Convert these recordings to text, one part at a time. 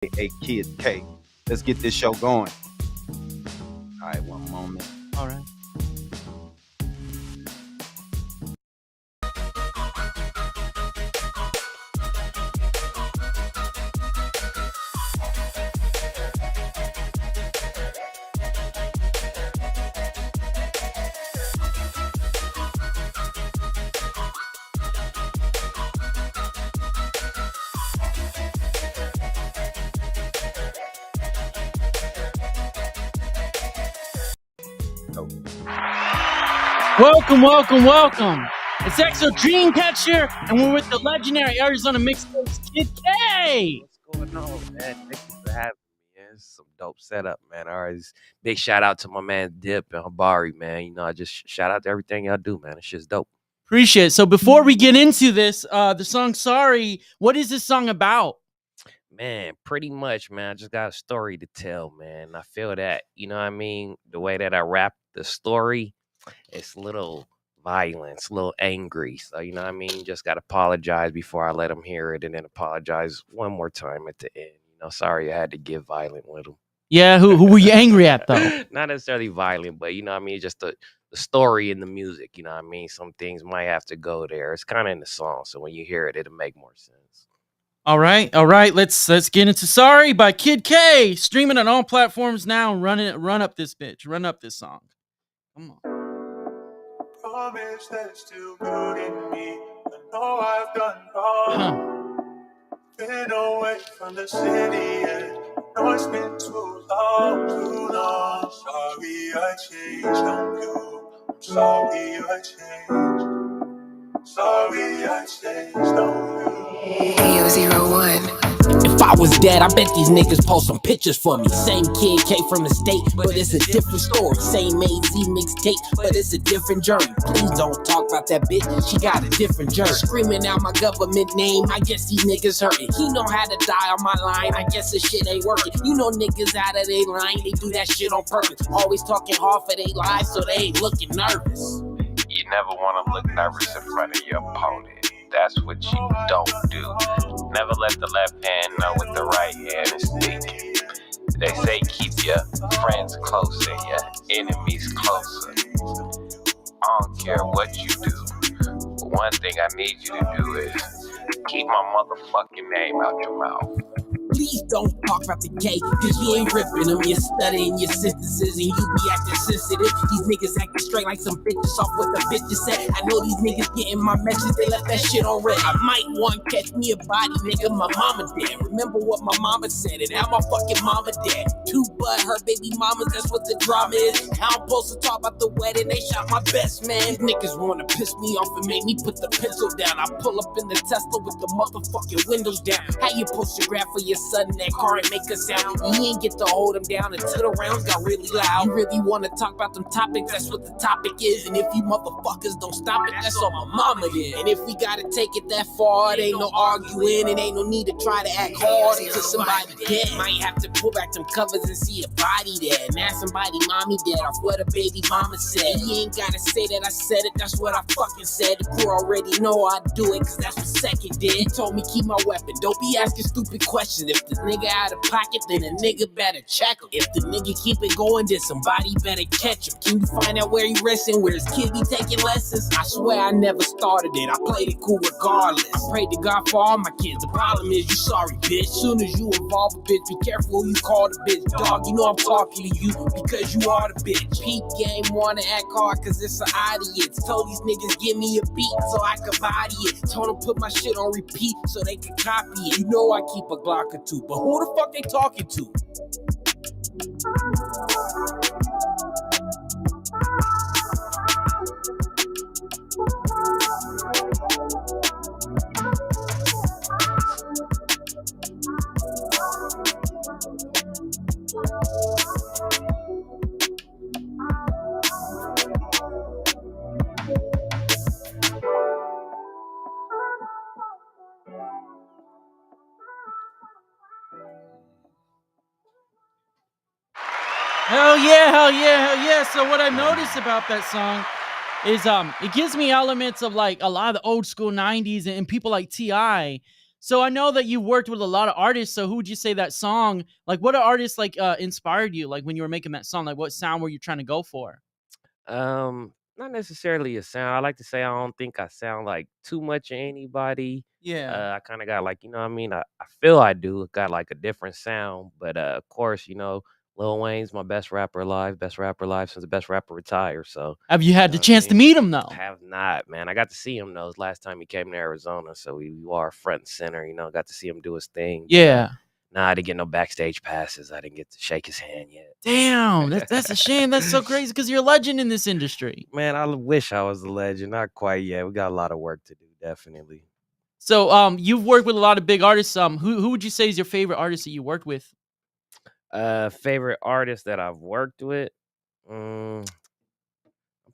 a Kid K. Let's get this show going. All right, one moment. All right. Welcome, welcome, welcome. It's Exo Dreamcatcher, and we're with the legendary Arizona Mixtapes Kid K. What's going on, man? Thank you for having me. Man. It's some dope setup, man. All right, big shout out to my man Dip and Habari, man. You know, I just shout out to everything y'all do, man. It's just dope. Appreciate it. So before we get into this, the song Sorry, what is this song about? Man, pretty much, man. I just got a story to tell, man. I feel that, you know what I mean? The way that I rap the story, it's a little violent, it's a little angry. So, you know what I mean? Just got to apologize before I let them hear it and then apologize one more time at the end. You know, sorry I had to get violent with them. Yeah, who were you angry at, though? Not necessarily violent, but you know what I mean? Just the story and the music, you know what I mean? Some things might have to go there. It's kind of in the song. So when you hear it, it'll make more sense. All right. Let's get into Sorry by Kid K. Streaming on all platforms now. Run up this bitch. Run up this song. Come on. Promise that it's still good in me. I know I've done wrong. Been away from the city and I know it's been too long. Sorry I changed on you. I'm sorry I changed. Sorry I changed on you. Yo, 01. If I was dead, I bet these niggas post some pictures for me. Same Kid K from the state, but it's a different story. Same AZ mixtape, but it's a different journey. Please don't talk about that bitch, she got a different journey. Screaming out my government name, I guess these niggas hurting. He know how to die on my line, I guess this shit ain't working. You know niggas out of their line, they do that shit on purpose. Always talking hard for their lives, so they ain't looking nervous. You never want to look nervous in front of your opponent. That's what you don't do. Never let the left hand know what the right hand is thinking. They say keep your friends close and your enemies closer. I don't care what you do, but one thing I need you to do is keep my motherfucking name out your mouth. Please don't talk about the K, cause you ain't ripping them. You're studying your sentences and you be acting sensitive. These niggas acting straight like some bitches off what the bitches said. I know these niggas getting my message, they left that shit on red. I might want to catch me a body, nigga, my mama dead. Remember what my mama said, and now my fucking mama dead. Two butt, her baby mamas, that's what the drama is. I'm supposed to talk about the wedding, they shot my best man. These niggas wanna piss me off and make me put the pencil down. I pull up in the Tesla with the motherfucking windows down. How you post your graph for your son, that car ain't make a sound. You ain't get to hold him down until the rounds got really loud. You really wanna talk about them topics, that's what the topic is. And if you motherfuckers don't stop it, that's all my mama did. And if we gotta take it that far, it ain't no arguing. It ain't no need to try to act hard until somebody dead. Might have to pull back some covers and see a body there. Now somebody mommy dead off what a baby mama said. You ain't gotta say that I said it, that's what I fucking said. The crew already know I do it, cause that's what Second did. He told me keep my weapon, don't be asking stupid questions. If the nigga out of pocket, then a nigga better check him. If the nigga keep it going, then somebody better catch him. Can you find out where he resting, where his kids be taking lessons? I swear I never started it, I played it cool regardless. I prayed to God for all my kids, the problem is you sorry bitch. Soon as you involve a bitch, be careful who you call the bitch. Dog, you know I'm talking to you because you are the bitch. Peep game wanna act hard cause it's an audience. Told these niggas give me a beat so I could body it. Told them put my shit on repeat so they could copy it. You know I keep a Glock or two, but who the fuck they talking to? Hell yeah, hell yeah, hell yeah. So what I noticed about that song is it gives me elements of like a lot of the old school 90s and people like T.I. So I know that you worked with a lot of artists. So who would you say that song? Like, what artists like inspired you? Like when you were making that song, like what sound were you trying to go for? Not necessarily a sound. I like to say I don't think I sound like too much of anybody. Yeah. I kind of got like, you know what I mean? I feel I do got like a different sound, but of course, Lil Wayne's my best rapper alive since the best rapper retired. So, Have you you had know the what I chance to mean? meet him though? Have not, man. I got to see him though. It was last time he came to Arizona, so we are front and center. Got to see him do his thing. But, Yeah. nah, I didn't get no backstage passes. I didn't get to shake his hand yet. Damn, that's a shame. That's so crazy because you're a legend in this industry. Man, I wish I was a legend. Not quite yet. We got a lot of work to do, definitely. So, you've worked with a lot of big artists. Who would you say is your favorite artist that you worked with? Favorite artist that I've worked with? I'm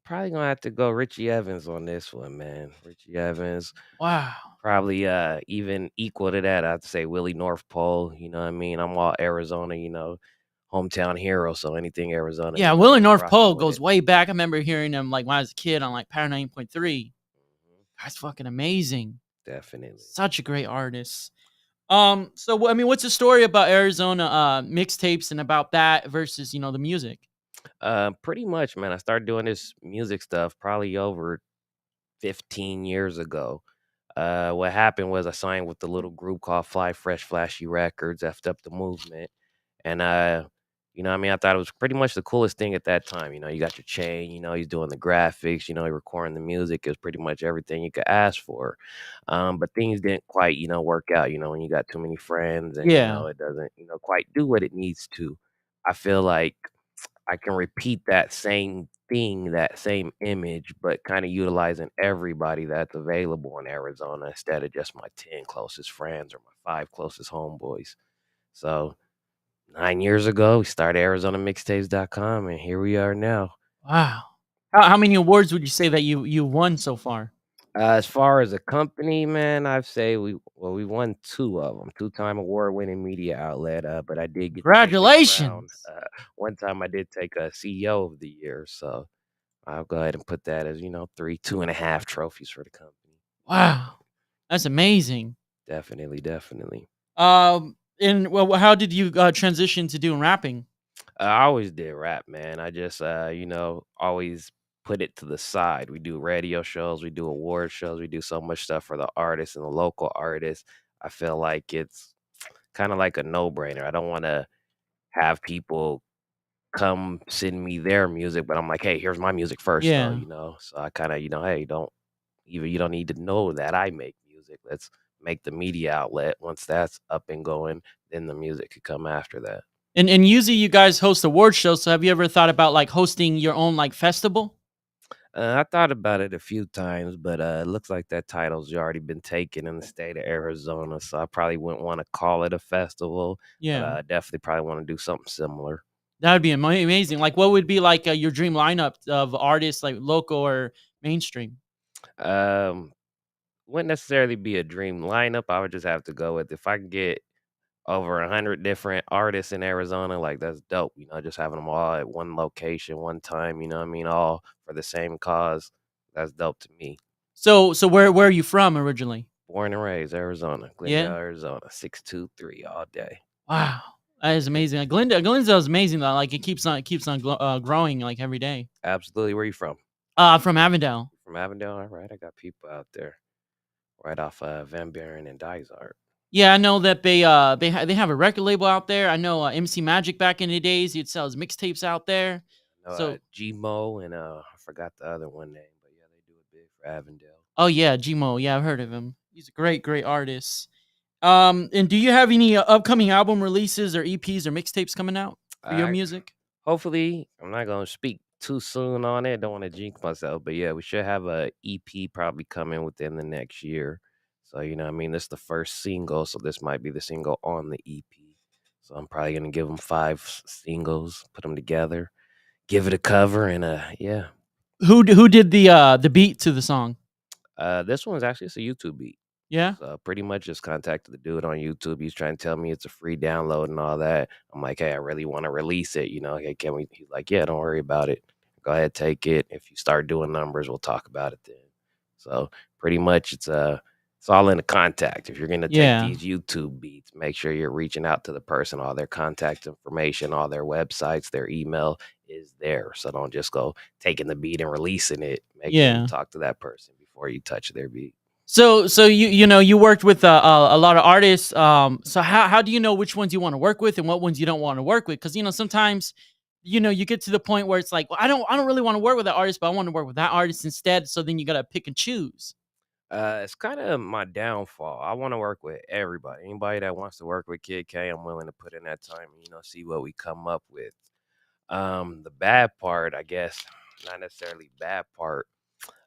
probably gonna have to go Richie Evans on this one, man. Richie Evans. Wow. Probably even equal to that, I'd say Willie North Pole. You know what I mean? I'm all Arizona, hometown hero. So anything Arizona, Yeah, Willie I'm North rocking Pole with goes it. way back. I remember hearing him like when I was a kid on like Power 9.3. Mhm. That's fucking amazing. Definitely. Such a great artist. So I mean, what's the story about Arizona mixtapes and about that versus the music? Pretty much, man. I started doing this music stuff probably over 15 years ago. What happened was I signed with a little group called Fly Fresh Flashy Records, effed up the movement. And what I mean, I thought it was pretty much the coolest thing at that time. You got your chain, he's doing the graphics, you're recording the music. It was pretty much everything you could ask for. But things didn't quite, work out, when you got too many friends and Yeah. it doesn't, quite do what it needs to. I feel like I can repeat that same thing, that same image, but kinda utilizing everybody that's available in Arizona instead of just my 10 closest friends or my 5 closest homeboys. So, 9 years ago, we started ArizonaMixtapes.com, and here we are now. Wow. How many awards would you say that you won so far? As far as a company, man, I'd say we won 2 of them, two-time award-winning media outlet, but I did get to take the crown. Congratulations. One time I did take a CEO of the year, so I'll go ahead and put that as, 3, 2.5 trophies for the company. Wow. That's amazing. Definitely, definitely. And well, how did you transition to doing rapping? I always did rap, man. I just, always put it to the side. We do radio shows, we do award shows, we do so much stuff for the artists and the local artists. I feel like it's kind of like a no-brainer. I don't want to have people come send me their music, but I'm like, hey, here's my music first, though. Yeah. So I kind of, hey, you don't need to know that I make music. Let's make the media outlet. Once that's up and going, then the music could come after that. And usually you guys host award shows. So have you ever thought about like hosting your own like festival? I thought about it a few times, but it looks like that title's already been taken in the state of Arizona, so I probably wouldn't want to call it a festival, but Yeah. I definitely probably want to do something similar. That would be amazing. Like, what would be like your dream lineup of artists, like local or mainstream? Um, wouldn't necessarily be a dream lineup. I would just have to go with if I can get over 100 different artists in Arizona, like that's dope. Just having them all at one location, one time. You know what I mean? All for the same cause. That's dope to me. So where are you from originally? Born and raised Arizona, Glendale, Yeah. Arizona, 623 all day. Wow, that is amazing. Like Glendale is amazing though. Like it keeps on growing like every day. Absolutely. Where you from? From Avondale. From Avondale. All right, I got people out there, right off Van Buren and Dysart. Yeah, I know that they have a record label out there. I know MC Magic back in the days, he'd sell his mixtapes out there. No, So, G-Mo and I forgot the other one name, but yeah, they do it big for Avondale. oh yeah, Gmo. Yeah, I've heard of him. He's a great artist. And do you have any upcoming album releases or EPs or mixtapes coming out for your I music? Hopefully, I'm not gonna speak too soon on it. Don't want to jinx myself, but yeah, we should have a EP probably coming within the next year. So what I mean, this is the first single, so this might be the single on the EP. So I'm probably gonna give them 5 singles, put them together, give it a cover, and yeah. Who did the beat to the song? This one's actually it's a YouTube beat. Yeah. So pretty much just contacted the dude on YouTube. He's trying to tell me it's a free download and all that. I'm like, hey, I really want to release it. Hey, can we? He's like, yeah, don't worry about it. Go ahead, take it. If you start doing numbers, we'll talk about it then. So pretty much it's It's all in the contact. If you're gonna take Yeah. these YouTube beats, make sure you're reaching out to the person. All their contact information, all their websites, their email is there. So don't just go taking the beat and releasing it. Make sure Yeah. you talk to that person before you touch their beat. So you worked with a lot of artists. So how do you know which ones you want to work with and what ones you don't want to work with? Because sometimes you get to the point where it's like, well, I don't really want to work with that artist, but I want to work with that artist instead. So then you gotta pick and choose. It's kind of my downfall. I want to work with everybody. Anybody that wants to work with Kid K, I'm willing to put in that time and see what we come up with. The bad part, I guess, not necessarily bad part.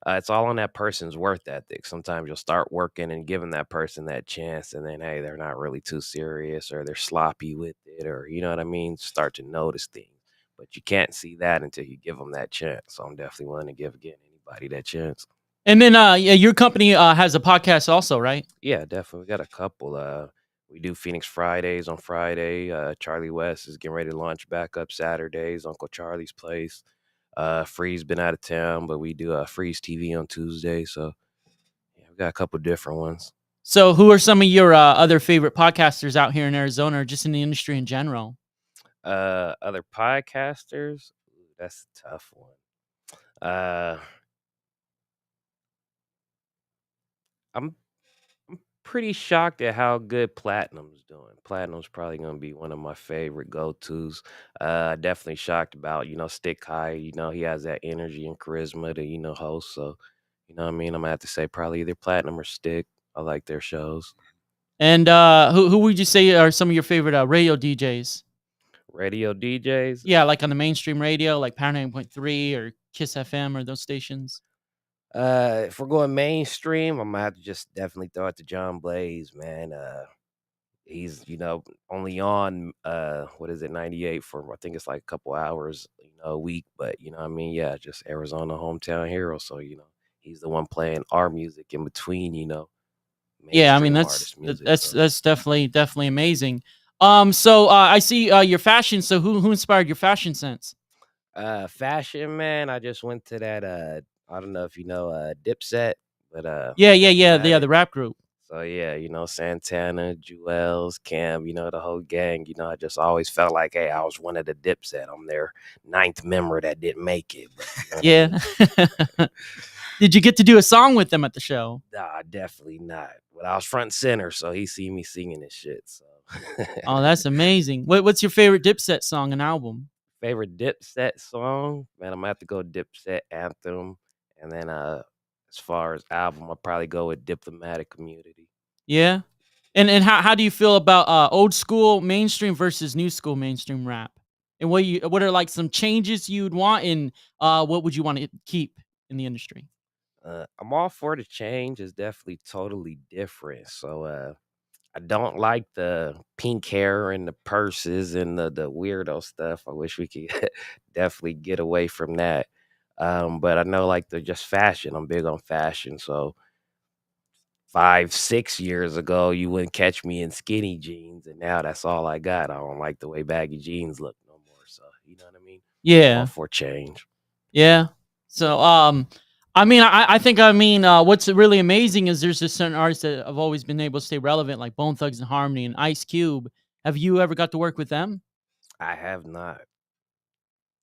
It's all on that person's worth ethic. Sometimes you'll start working and giving that person that chance, and then hey, they're not really too serious, or they're sloppy with it, or you know what I mean. Start to notice things, but you can't see that until you give them that chance. So I'm definitely willing to give anybody that chance. And then yeah, your company has a podcast also, right? Yeah, definitely. We got a couple. We do Phoenix Fridays on Friday. Charlie West is getting ready to launch back up Saturdays. Uncle Charlie's Place. Free's been out of town, but we do Freeze TV on Tuesday. So yeah, we got a couple different ones. So who are some of your other favorite podcasters out here in Arizona, or just in the industry in general? Other podcasters. Ooh, that's a tough one. I'm pretty shocked at how good Platinum's doing. Platinum's probably gonna be one of my favorite go-tos. Definitely shocked about, Stick High. He has that energy and charisma to, host. So, what I mean? I'm gonna have to say probably either Platinum or Stick. I like their shows. And who would you say are some of your favorite radio DJs? Radio DJs? Yeah, like on the mainstream radio, like Power 9.3 or Kiss FM or those stations. If we're going mainstream, I'm gonna have to just definitely throw it to John Blaze, man. He's only on what is it, 98 for I think it's like a couple hours a week, but what I mean, yeah, just Arizona hometown hero. So he's the one playing our music in between Yeah, I mean mainstream artist music. that's definitely amazing. So I see your fashion. So who inspired your fashion sense? Fashion, man. I just went to that I don't know if Dipset, but Yeah, the rap group. So yeah, Santana, Jewels, Cam, the whole gang. I just always felt like, hey, I was one of the Dipset. I'm their 9th member that didn't make it. But, Yeah. Did you get to do a song with them at the show? Nah, definitely not. But I was front and center, so he see me singing this shit. So. Oh, that's amazing. What's your favorite Dipset song and album? Favorite Dipset song? Man, I'm gonna have to go Dipset Anthem, and then as far as album, I'll probably go with Diplomatic Community. Yeah. And how do you feel about old school mainstream versus new school mainstream rap? And what are like some changes you'd want, and what would you want to keep in the industry? I'm all for the change. It's definitely totally different. So I don't like the pink hair and the purses and the weirdo stuff. I wish we could definitely get away from that. But I know like the just fashion. I'm big on fashion. So 5-6 years ago, you wouldn't catch me in skinny jeans, and now that's all I got. I don't like the way baggy jeans look no more. So you know what I mean? All Yeah. for change. Yeah. So I mean, what's really amazing is there's just certain artists that have always been able to stay relevant, like Bone Thugs and Harmony and Ice Cube. Have you ever got to work with them? I have not.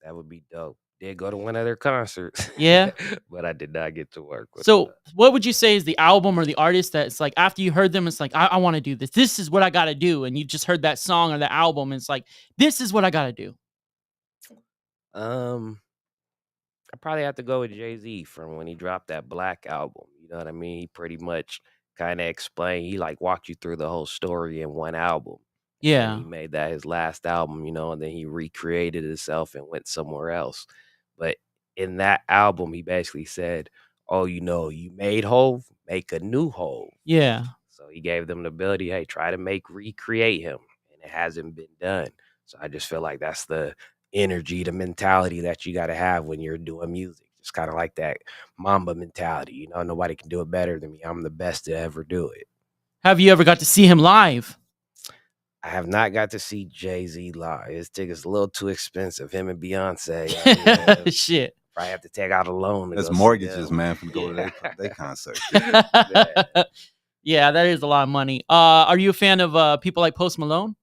That would be dope. Did go to one of their concerts. Yeah. But I did not get to work with So them. what would you say is the album or the artist that's like, after you heard them, it's like, I want to do this. This is what I got to do. And you just heard that song or the album, and it's like, this is what I got to do. I probably have to go with Jay-Z from when he dropped that Black album. You know what I mean? He pretty much kind of explained, he like walked you through the whole story in one album. And then Yeah. he made that his last album, and then he recreated himself and went somewhere else. But in that album, he basically said, oh, you made Hove, make a new Hove. Yeah. So he gave them the ability, hey, try to recreate him. And it hasn't been done. So I just feel like that's the energy, the mentality that you got to have when you're doing music. It's kind of like that Mamba mentality. Nobody can do it better than me. I'm the best to ever do it. Have you ever got to see him live? I have not got to see Jay-Z live. His ticket's a little too expensive. Him and Beyonce. Shit. Probably have to take out a loan. That's mortgages, man, for go to their concert. Yeah, that is a lot of money. Are you a fan of people like Post Malone?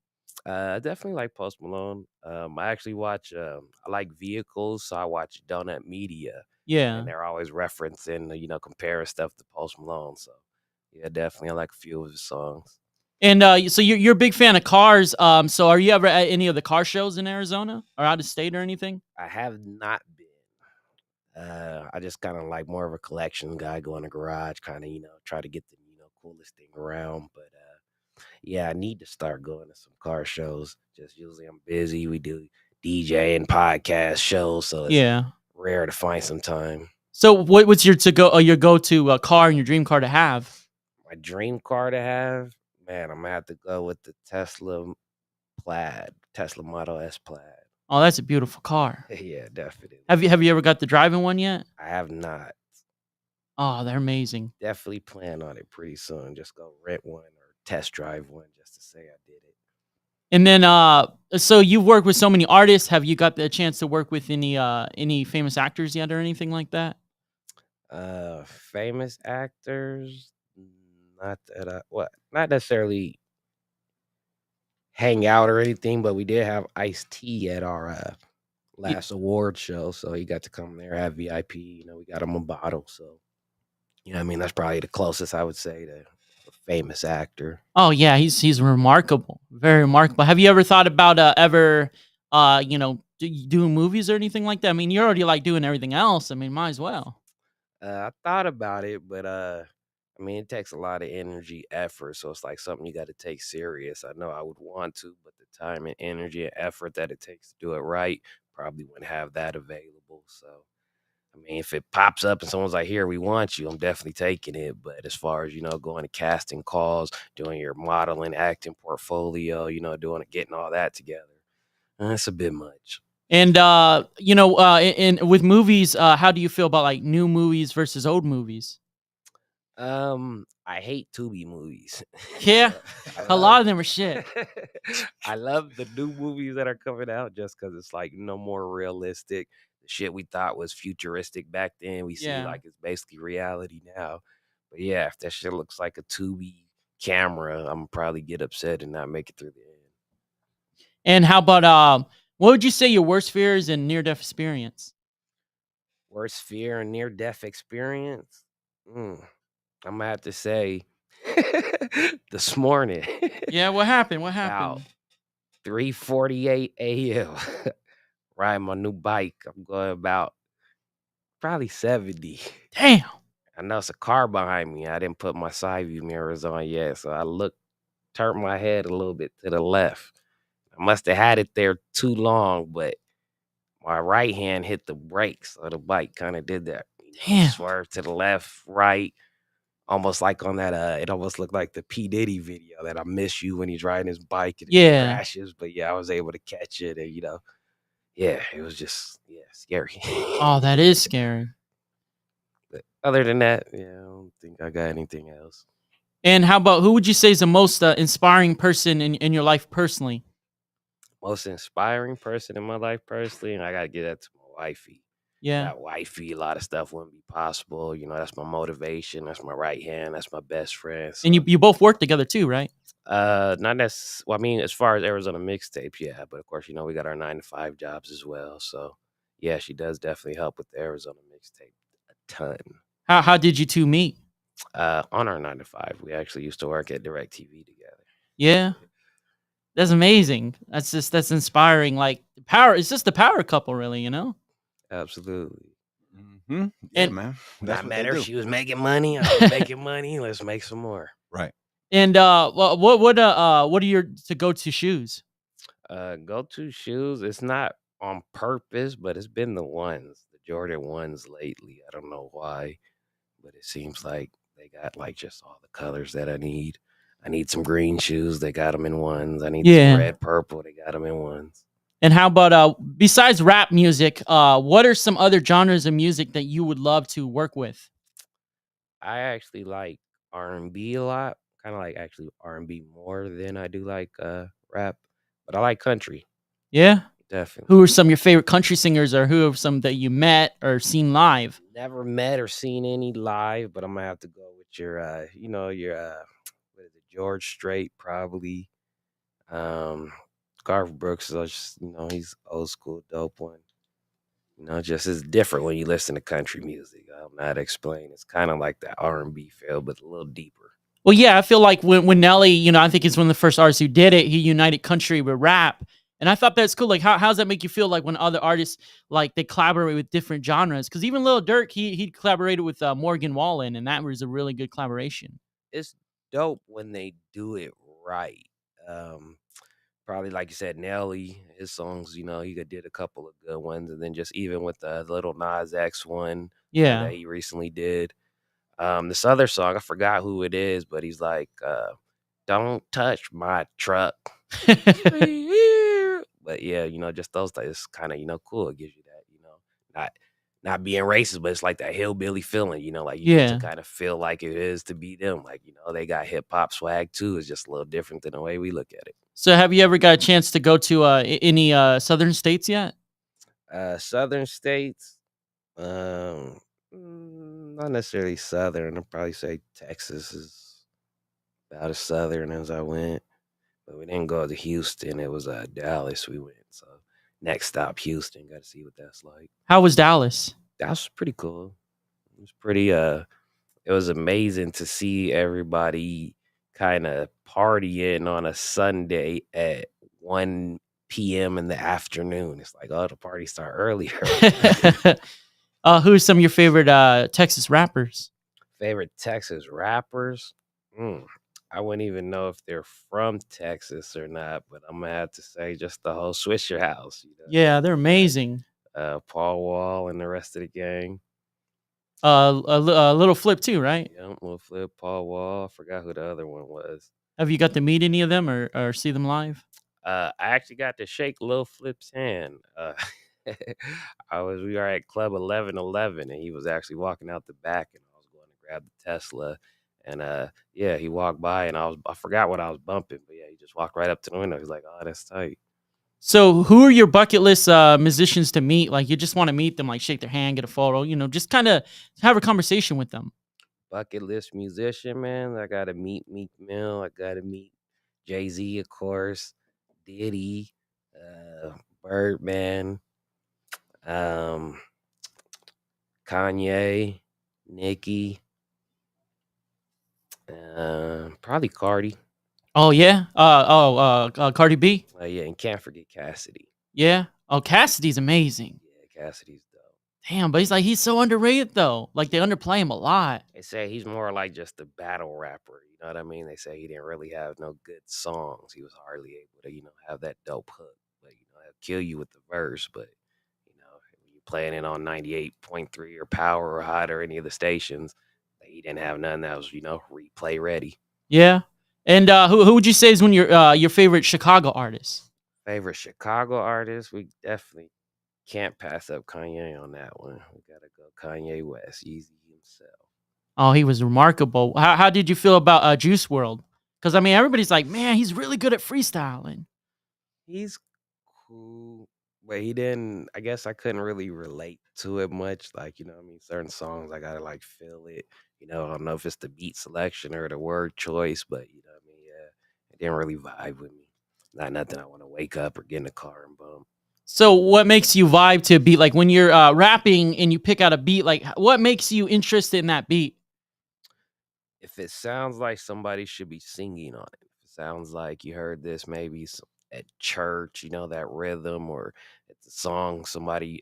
I definitely like Post Malone. I actually watch. I like vehicles, so I watch Donut Media, and Yeah. they're always referencing, comparing stuff to Post Malone. So, yeah, definitely, I like a few of his songs. And so you're a big fan of cars. So are you ever at any of the car shows in Arizona or out of state or anything? I have not been. I just kind of like more of a collection guy, go in the garage, kind of try to get the coolest thing around. But yeah, I need to start going to some car shows. Just usually I'm busy. We do DJ and podcast shows, so it's Yeah. rare to find some time. So what's your your go to car and your dream car to have? My dream car to have, man, I'm gonna have to go with the Tesla Model S Plaid. Oh, that's a beautiful car. Yeah, definitely. Have you ever got to drive in one yet? I have not. Oh, they're amazing. Definitely plan on it pretty soon. Just go rent one or test drive one just to say I did it. And then so you've worked with so many artists. Have you got the chance to work with any famous actors yet or anything like that? Famous actors, not necessarily hang out or anything, but we did have Ice-T at our last award show, so he got to come there, have VIP. We got him a bottle, so that's probably the closest I would say to a famous actor. Oh yeah, he's remarkable, very remarkable. Have you ever thought about ever doing movies or anything like that? I mean, you're already like doing everything else. I mean, might as well. I thought about it, but it takes a lot of energy, effort, so it's like something you got to take serious. I know I would want to, but the time and energy and effort that it takes to do it right probably wouldn't have that available. So, if it pops up and someone's like, "Here, we want you," I'm definitely taking it. But as far as going to casting calls, doing your modeling, acting portfolio, getting all that together, it's a bit much. And with movies, how do you feel about like new movies versus old movies? I hate Tubi movies. Yeah, a lot of them are shit. I love the new movies that are coming out just because it's like no more realistic. The shit we thought was futuristic back then, we see Yeah. like it's basically reality now. But yeah, if that shit looks like a Tubi camera, I'm probably get upset and not make it through the end. And how about what would you say your worst fear is in near death experience? Worst fear and near death experience? I'm gonna have to say this morning. Yeah, what happened? What About happened? 3:48 a.m. riding my new bike. I'm going about probably 70. Damn. I know it's a car behind me. I didn't put my side view mirrors on yet, so I turned my head a little bit to the left. I must have had it there too long, but my right hand hit the brakes, so the bike kind of did that. Damn. Swerve to the left, right, almost like on that. It almost looked like the P Diddy video that "I Miss You" when he's riding his bike and it crashes. But yeah, I was able to catch it, and yeah, it was just scary. Oh, that is scary. But other than that, yeah, I don't think I got anything else. And how about who would you say is the most inspiring person in your life personally? Most inspiring person in my life personally, and I gotta get that to my wifey. Yeah. That wifey, a lot of stuff wouldn't be possible. That's my motivation. That's my right hand. That's my best friend. So, And you both work together too, right? not necessarily. Well, as far as Arizona mixtapes, yeah. But of course, we got our 9 to 5 jobs as well. So, yeah, she does definitely help with the Arizona mixtape a ton. How did you two meet? On our 9 to 5, we actually used to work at DirecTV together. Yeah. That's amazing. That's inspiring. Like power. It's just the power couple, really. Absolutely. Yeah, And- man. That's what not they matter. do. She was making money. I was making money. Let's make some more. Right. And what are your to go to shoes? Go-to shoes. It's not on purpose, but it's been the Jordan 1s lately. I don't know why, but it seems like they got like just all the colors that I need. I need some green shoes. They got them in 1s. I need some red, purple. They got them in 1s. And how about besides rap music, what are some other genres of music that you would love to work with? I actually like R&B a lot. Kind of like actually R&B more than I do like rap, but I like country. Yeah. Definitely. Who are some of your favorite country singers, or who are some that you met or seen live? Never met or seen any live, but I'm gonna have to go with your George Strait probably. Garth Brooks is just, he's old school dope one. Just it's different when you listen to country music. I'm not explaining. It's kind of like that R&B feel, but a little deeper. Well, yeah, I feel like when Nelly, I think he's one of the first artists who did it. He united country with rap, and I thought that's cool. Like, how does that make you feel? Like when other artists like they collaborate with different genres? Because even Lil Durk, he collaborated with Morgan Wallen, and that was a really good collaboration. It's dope when they do it right. Probably like you said, Nelly, his songs, he did a couple of good ones, and then just even with the little Nas X one Yeah. that he recently did. This other song, I forgot who it is, but he's like, "Don't touch my truck." But yeah, just those things, it's kind of cool. It gives you that, not being racist, but it's like that hillbilly feeling, like you get to Yeah. kind of feel like it is to be them. Like, they got hip hop swag too. It's just a little different than the way we look at it. So, have you ever got a chance to go to any southern states yet? Southern states, not necessarily southern. I'd probably say Texas is about as southern as I went. But we didn't go to Houston. It was Dallas we went. So next stop, Houston. Got to see what that's like. How was Dallas? That was pretty cool. It was pretty. It was amazing to see everybody kind of partying on a Sunday at 1 p.m. in the afternoon. It's like, oh, the party start earlier. Who's some of your favorite Texas rappers? Favorite Texas rappers? I wouldn't even know if they're from Texas or not, but I'm gonna have to say just the whole Swisher House. Yeah, they're amazing. Paul Wall and the rest of the gang. A little Flip too, right? Yeah, Little Flip, Paul Wall. I forgot who the other one was. Have you got to meet any of them or see them live? I actually got to shake Lil Flip's hand. We were at Club 1111, and he was actually walking out the back, and I was going to grab the Tesla. And yeah, he walked by, and I forgot what I was bumping, but yeah, he just walked right up to the window. He's like, "Oh, that's tight." So, who are your bucket list musicians to meet? Like, you just want to meet them, like shake their hand, get a photo, just kind of have a conversation with them. Bucket list musician, man. I gotta meet Meek Mill. I gotta meet Jay-Z, of course, Diddy, Birdman, Kanye, Nicki, probably Cardi. Oh yeah. Cardi B. Yeah, and can't forget Cassidy. Yeah. Oh, Cassidy's amazing. Yeah, Cassidy's dope. Damn, but he's so underrated though. Like they underplay him a lot. They say he's more like just a battle rapper. You know what I mean? They say he didn't really have no good songs. He was hardly able to, have that dope hook. But he'll kill you with the verse. But when you playing it on 98.3 or Power or Hot or any of the stations, he didn't have none that was replay ready. Yeah. And who would you say is one of your favorite Chicago artists? Favorite Chicago artist? We definitely can't pass up Kanye on that one. We gotta go Kanye West, Yeezy himself. Oh, he was remarkable. How did you feel about Juice WRLD? Because everybody's like, man, he's really good at freestyling. He's cool, but he didn't. I guess I couldn't really relate to it much. Like certain songs I gotta like feel it. I don't know if it's the beat selection or the word choice, but yeah, it didn't really vibe with me. Not nothing I want to wake up or get in the car and bump. So what makes you vibe to a beat? Like when you're rapping and you pick out a beat, like what makes you interested in that beat? If it sounds like somebody should be singing on it, if it sounds like you heard this maybe at church, that rhythm, or it's a song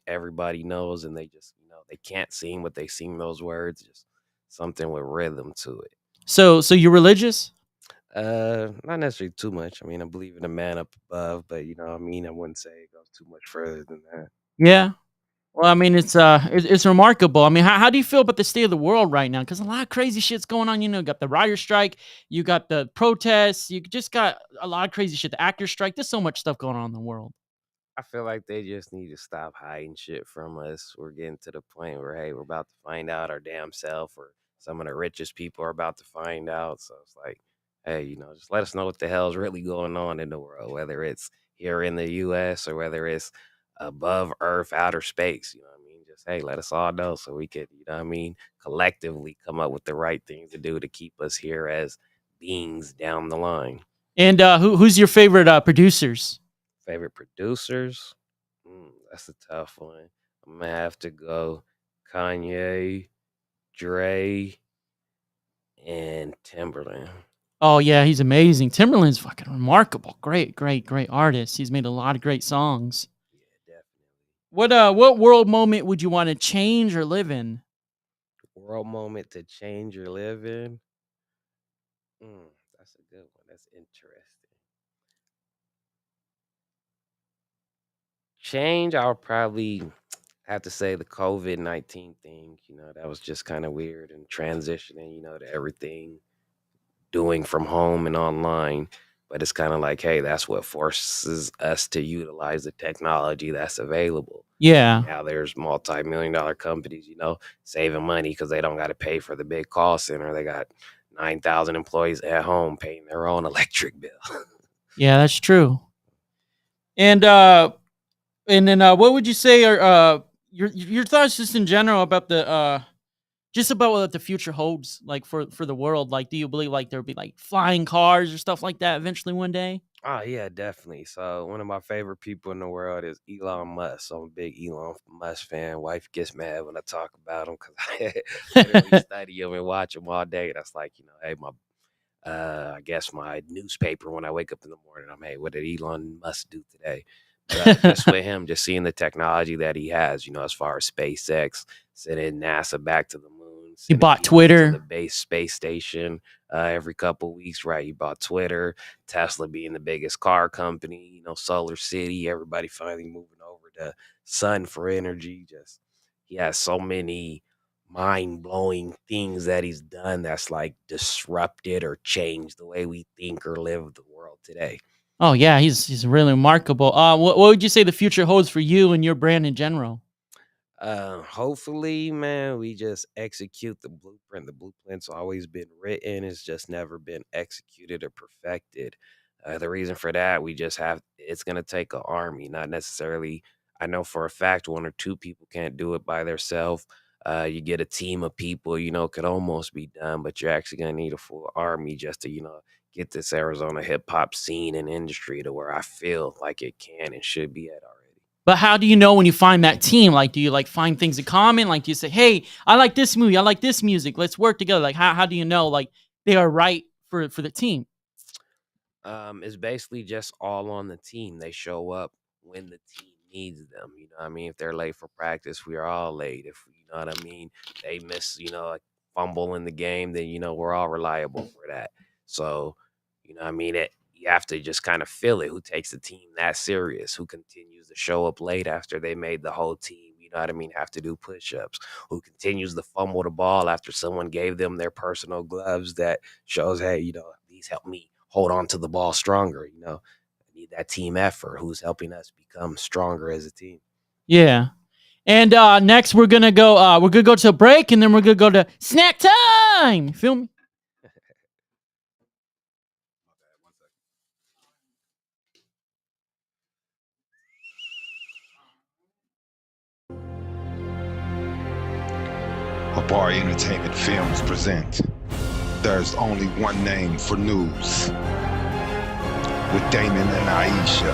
everybody knows, and they just, they can't sing, but they sing those words, just something with rhythm to it. So you're religious? Not necessarily too much. I believe in a man up above, but I wouldn't say it goes too much further than that. Yeah. Well, it's remarkable. How do you feel about the state of the world right now? Because a lot of crazy shit's going on. You got the writer strike, you got the protests, you just got a lot of crazy shit. The actor strike. There's so much stuff going on in the world. I feel like they just need to stop hiding shit from us. We're getting to the point where, hey, we're about to find out our damn self, or some of the richest people are about to find out. So it's like, hey, just let us know what the hell's really going on in the world, whether it's here in the U.S. or whether it's above Earth, outer space. Just, hey, let us all know so we could, collectively come up with the right things to do to keep us here as beings down the line. And who's your favorite producers? Favorite producers? That's a tough one. I'm gonna have to go Kanye, Dre, and Timberland. Oh yeah, he's amazing. Timberland's fucking remarkable. Great artist. He's made a lot of great songs. Yeah, definitely. What world moment would you want to change or live in? World moment to change or live in? That's a good one. That's interesting. Change, I'll probably have to say the COVID-19 thing. That was just kind of weird and transitioning, to everything doing from home and online. But it's kind of like, hey, that's what forces us to utilize the technology that's available. Yeah. Now there's multi-million-dollar companies, saving money because they don't got to pay for the big call center. They got 9,000 employees at home paying their own electric bill. Yeah, that's true. And then what would you say are your thoughts just in general about the just about what the future holds, like for the world? Like, do you believe like there'll be like flying cars or stuff like that eventually one day? Oh, yeah, definitely. So one of my favorite people in the world is Elon Musk. So I'm a big Elon Musk fan. Wife gets mad when I talk about him because I literally study him and watch him all day. That's like, hey, I guess my newspaper when I wake up in the morning. Hey, what did Elon Musk do today? But just with him, just seeing the technology that he has, as far as SpaceX, sending NASA back to the moon. He bought To Twitter. the base space station every couple of weeks, right? He bought Twitter. Tesla being the biggest car company, Solar City. Everybody finally moving over to sun for energy. Just he has so many mind-blowing things that he's done that's like disrupted or changed the way we think or live the world today. Oh yeah, he's really remarkable. What would you say the future holds for you and your brand in general? Hopefully, man, we just execute the blueprint. The blueprint's always been written, it's just never been executed or perfected. The reason for that, it's gonna take an army, not necessarily. I know for a fact one or two people can't do it by themselves. You get a team of people, could almost be done, but you're actually gonna need a full army just to, get this Arizona hip hop scene and industry to where I feel like it can and should be at already. But how do you know when you find that team? Like, do you like find things in common? Like, do you say, "Hey, I like this movie. I like this music. Let's work together." Like, how do you know like they are right for the team? It's basically just all on the team. They show up when the team needs them. You know what I mean? If they're late for practice, we are all late. If you know what I mean, they miss, a fumble in the game, then we're all reliable for that. So, you know what I mean? You have to just kind of feel it. Who takes the team that serious? Who continues to show up late after they made the whole team? You know what I mean? Have to do push-ups. Who continues to fumble the ball after someone gave them their personal gloves that shows, hey, these help me hold on to the ball stronger. I need that team effort. Who's helping us become stronger as a team? Yeah. And next we're gonna go to a break, and then we're gonna go to snack time. Feel me? Habari Entertainment Films present There's Only One Name for News with Damon and Iesha.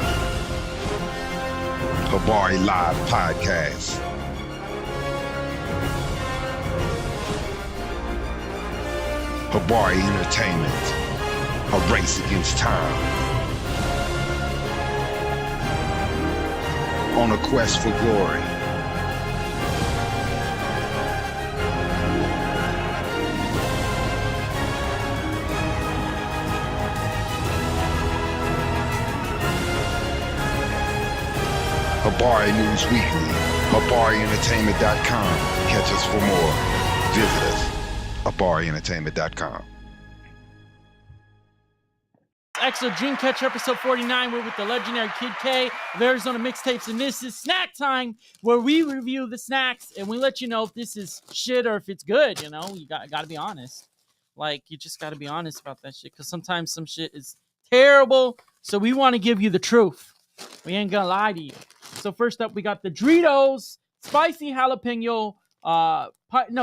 Habari Live Podcast. Habari Entertainment, a race against time. On a quest for glory. Habari News Weekly, HabariEntertainment.com. Catch us for more. Visit us, HabariEntertainment.com. Exo Dream Catcher episode 49. We're with the legendary Kid K of Arizona Mixtapes, and this is Snack Time, where we review the snacks and we let you know if this is shit or if it's good. You got to be honest. Like, you just got to be honest about that shit, because sometimes some shit is terrible. So we want to give you the truth. We ain't gonna lie to you. So first up, we got the Doritos spicy jalapeno,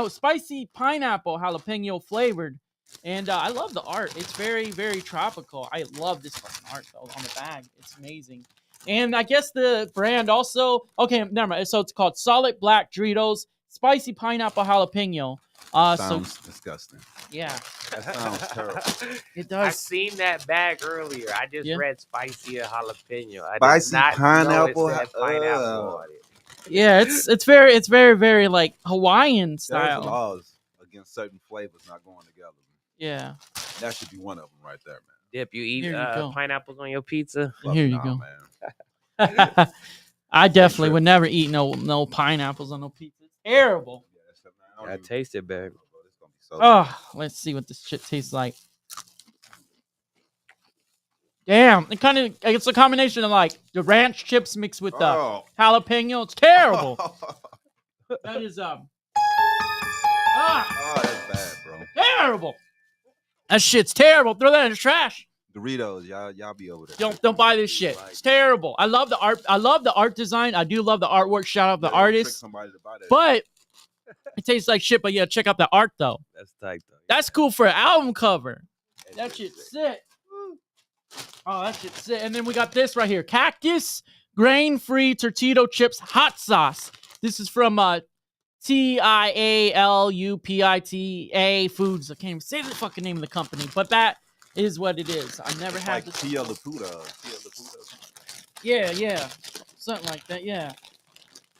spicy pineapple jalapeno flavored. And I love the art. It's very, very tropical. I love this fucking art though on the bag. It's amazing. And I guess the brand also. Okay, never mind. So it's called Solid Black Doritos Spicy Pineapple Jalapeno. So Sounds disgusting. yeah, That sounds terrible. it I does. seen that bag earlier. I just Yeah. read spicy and jalapeno. I Spicy did not pineapple, know it said pineapple on it. Yeah, it's very, very like Hawaiian There's style. laws against certain flavors not going together. Yeah. That should be one of them right there, man. Dip, you eat Here you go. pineapples on your pizza? Here you Nah, go. man. I definitely true. would never eat no pineapples on no pizza. It's terrible. Yeah, that's something I don't I even- taste it, babe. It's gonna be so Oh, let's see what this shit tastes like. Damn, it's a combination of like the ranch chips mixed with the Oh. jalapeno. It's terrible. That is Oh, that's bad, bro. terrible. That shit's terrible. Throw that in the trash. Doritos, y'all be over there. Don't buy this shit. It's terrible. I love the art. I love the art design. I do love the artwork. Shout out the Yeah, don't trick artist. somebody to buy that. But it tastes like shit. But yeah, check out the art though. That's tight, though. That's cool for an album cover. That shit's sick. Oh, that shit's sick. And then we got this right here. Cactus grain-free tortilla chips hot sauce. This is from TIALUPITA Foods. I can't even say the fucking name of the company, but that is what it is. I never It's had like this. Tia Laputa. Yeah. Something like that, yeah.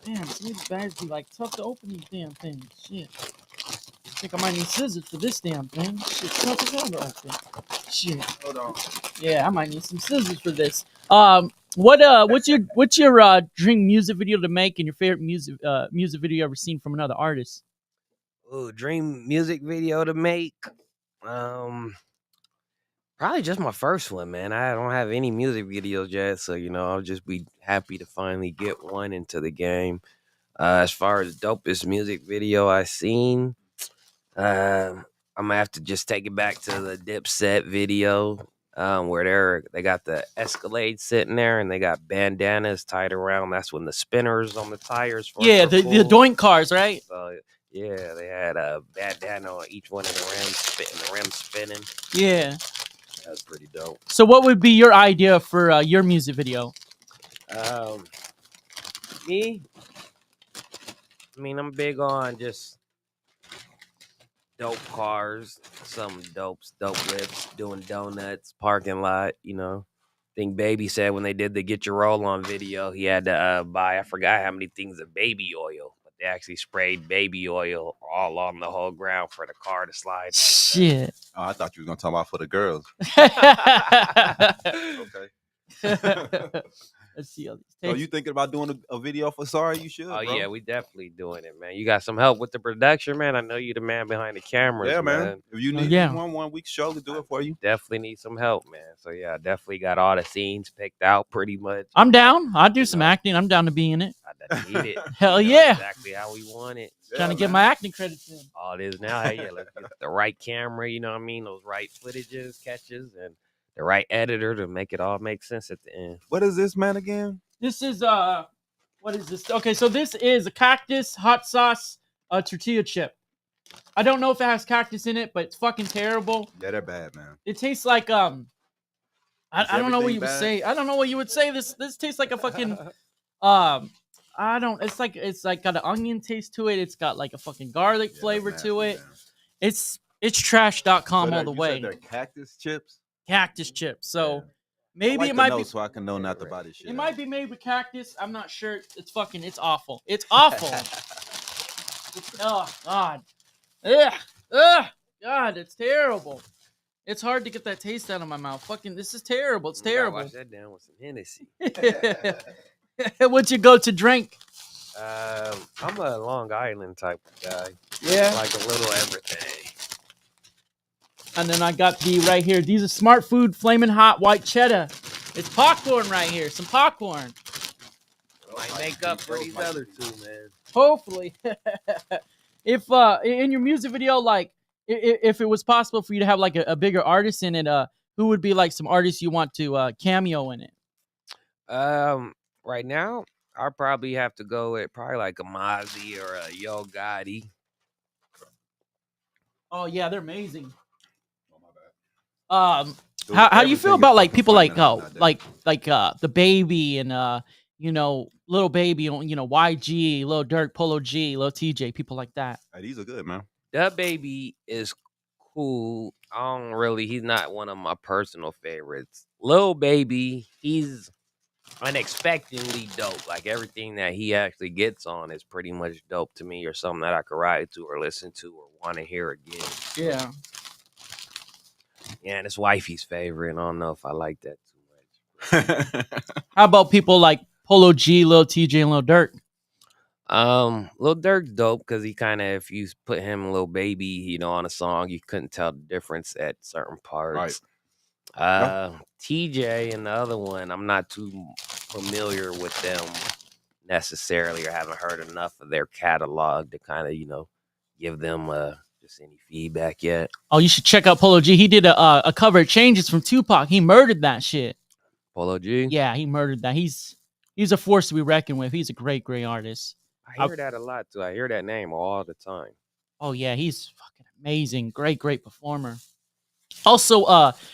Damn, some of these bags be like tough to open these damn things. Shit. I think I might need scissors for this damn thing. Shit's tough as hell to open. Shit. Hold on. Yeah, I might need some scissors for this. What's your dream music video to make and your favorite music video you ever seen from another artist? Ooh, dream music video to make. Probably just my first one, man. I don't have any music videos yet, so I'll just be happy to finally get one into the game. As far as dopest music video I seen, I'm gonna have to just take it back to the Dipset video, where they got the Escalade sitting there and they got bandanas tied around. That's when the spinners on the tires. Yeah, the doink cars, right? So yeah, they had a bandana on each one of the rims, the rim spinning. Yeah. That's pretty dope. So, what would be your idea for your music video? Me? I mean, I'm big on just dope cars, some dope whips, doing donuts, parking lot, I think Baby said when they did the Get Your Roll On video, he had to buy, I forgot how many things of baby oil, but they actually sprayed baby oil all on the whole ground for the car to slide. Shit. Oh, I thought you were gonna talk about for the girls. Okay. Let's see how these So taste. you thinking about doing a video for Sorry? You should. Oh, bro. yeah, we definitely doing it, man. You got some help with the production, man? I know you the man behind the cameras, Yeah, man. If you need one, we can surely do it for you. Definitely need some help, man. So, yeah, I definitely got all the scenes picked out pretty much. I'm down. I'll do some acting. I'm down to be in it. I need it. Hell You know yeah. Exactly how we want it. Trying to get my acting credits in. All it is now, hey, yeah, let's get the right camera, you know what I mean? Those right footages, catches, and the right editor to make it all make sense at the end. What is this, man, again? This is what is this? Okay, so this is a cactus hot sauce tortilla chip. I don't know if it has cactus in it, but it's fucking terrible. Yeah, they're bad, man. It tastes like I don't know what you would bad? say. I don't know what you would say. This tastes like a fucking it's like got an onion taste to it. It's got like a fucking garlic Yeah, flavor they're to nasty, it. man. It's trash.com So all the you way. said they're cactus chips. Cactus chips. So Yeah. I maybe like it to might know be so I can know not to buy this shit. it might be made with cactus. I'm not sure. It's awful. It's awful. Oh God. Ugh. God, it's terrible. It's hard to get that taste out of my mouth. Fucking, this is terrible. It's You gotta terrible. Wash that down with some Hennessy. What'd you go to drink? I'm a Long Island type of guy. Yeah. Like a little everything. And then I got the right here. These are Smart Food Flamin' Hot White Cheddar. It's popcorn right here. Some popcorn. Might make up for these other two, man. Hopefully. If in your music video, like if it was possible for you to have like a bigger artist in it, who would be like some artists you want to cameo in it? Right now, I'll probably have to go with probably like a Mozzie or a Yo Gotti. Oh yeah, they're amazing. So how do you everything feel is about like fucking people funny like nowadays. the baby and little baby, YG, Lil Durk, Polo G, Lil TJ, people like that. Hey, these are good, man. That baby is cool. He's not one of my personal favorites. Lil Baby, he's unexpectedly dope. Like everything that he actually gets on is pretty much dope to me, or something that I could ride to or listen to or want to hear again. Yeah. Yeah, and it's wifey's favorite. I don't know if I like that too much. How about people like Polo G, Lil TJ, and Lil Durk? Lil Durk's dope because he kind of, if you put him and Lil Baby, on a song, you couldn't tell the difference at certain parts. Right. TJ and the other one, I'm not too familiar with them necessarily, or haven't heard enough of their catalog to kind of, give them just any feedback yet. Oh, you should check out Polo G. He did a cover of Changes from Tupac. He murdered that shit. Polo G? Yeah, he murdered that. He's a force to be reckoned with. He's a great artist. I hear that a lot too. I hear that name all the time. Oh yeah, he's fucking amazing. Great performer. Also,